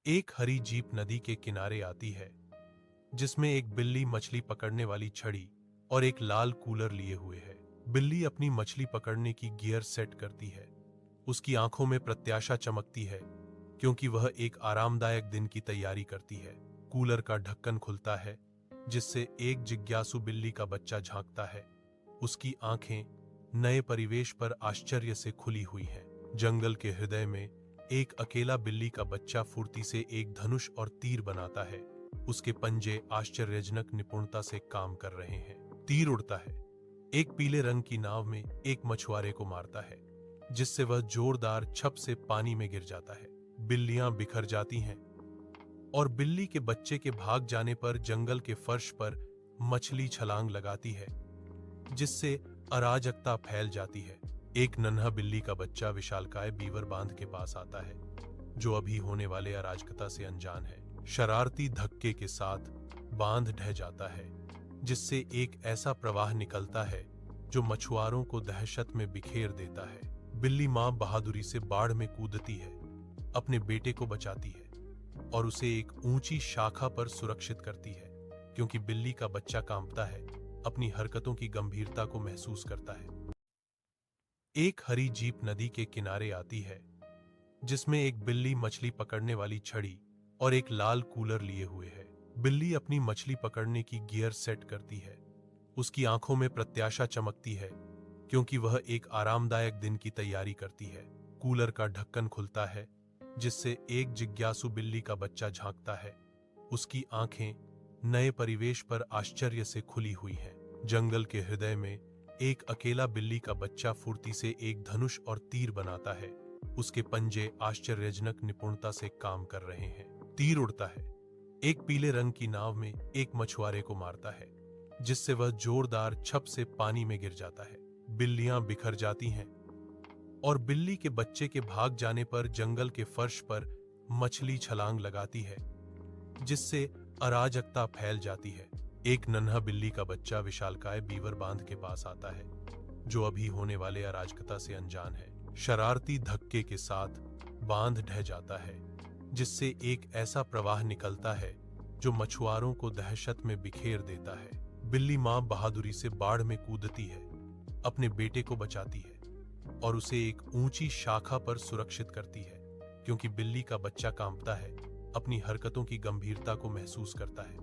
एक हरी जीप नदी के किनारे आती है जिसमें एक बिल्ली मछली पकड़ने वाली छड़ी और एक लाल कूलर लिए हुए है। बिल्ली अपनी मछली पकड़ने की गियर सेट करती है। उसकी आंखों में प्रत्याशा चमकती है क्योंकि वह एक आरामदायक दिन की तैयारी करती है। कूलर का ढक्कन खुलता है जिससे एक जिज्ञासु बिल्ली का बच्चा झांकता है। उसकी आंखें नए परिवेश पर आश्चर्य से खुली हुई हैं। जंगल के हृदय में एक अकेला बिल्ली का बच्चा फुर्ती से एक धनुष और तीर बनाता है। उसके पंजे आश्चर्यजनक निपुणता से काम कर रहे हैं। तीर उड़ता है, एक पीले रंग की नाव में एक मछुआरे को मारता है, जिससे वह जोरदार छप से पानी में गिर जाता है। बिल्लियां बिखर जाती हैं और बिल्ली के बच्चे के भाग जाने पर जंगल के फर्श पर मछली छलांग लगाती है, जिससे अराजकता फैल जाती है। एक नन्हा बिल्ली का बच्चा विशालकाय बीवर बांध के पास आता है, जो अभी होने वाले अराजकता से अनजान है। शरारती धक्के के साथ बांध ढह जाता है, जिससे एक ऐसा प्रवाह निकलता है जो मछुआरों को दहशत में बिखेर देता है। बिल्ली मां बहादुरी से बाढ़ में कूदती है, अपने बेटे को बचाती है और उसे एक ऊंची शाखा पर सुरक्षित करती है, क्योंकि बिल्ली का बच्चा कांपता है, अपनी हरकतों की गंभीरता को महसूस करता है। एक हरी जीप नदी के किनारे आती है जिसमें एक बिल्ली मछली पकड़ने वाली छड़ी और एक लाल कूलर लिए हुए है। बिल्ली अपनी मछली पकड़ने की गियर सेट करती है। उसकी आंखों में प्रत्याशा चमकती है क्योंकि वह एक आरामदायक दिन की तैयारी करती है। कूलर का ढक्कन खुलता है जिससे एक जिज्ञासु बिल्ली का बच्चा झांकता है। उसकी आंखें नए परिवेश पर आश्चर्य से खुली हुई हैं। जंगल के हृदय में एक अकेला बिल्ली का बच्चा फुर्ती से एक धनुष और तीर बनाता है। उसके पंजे आश्चर्यजनक निपुणता से काम कर रहे हैं। तीर उड़ता है, एक पीले रंग की नाव में एक मछुआरे को मारता है, जिससे वह जोरदार छप से पानी में गिर जाता है। बिल्लियां बिखर जाती हैं और बिल्ली के बच्चे के भाग जाने पर जंगल के फर्श पर मछली छलांग लगाती है, जिससे अराजकता फैल जाती है। एक नन्हा बिल्ली का बच्चा विशालकाय बीवर बांध के पास आता है, जो अभी होने वाले अराजकता से अनजान है। शरारती धक्के के साथ बांध ढह जाता है, जिससे एक ऐसा प्रवाह निकलता है जो मछुआरों को दहशत में बिखेर देता है। बिल्ली मां बहादुरी से बाढ़ में कूदती है, अपने बेटे को बचाती है और उसे एक ऊंची शाखा पर सुरक्षित करती है, क्योंकि बिल्ली का बच्चा कांपता है, अपनी हरकतों की गंभीरता को महसूस करता है।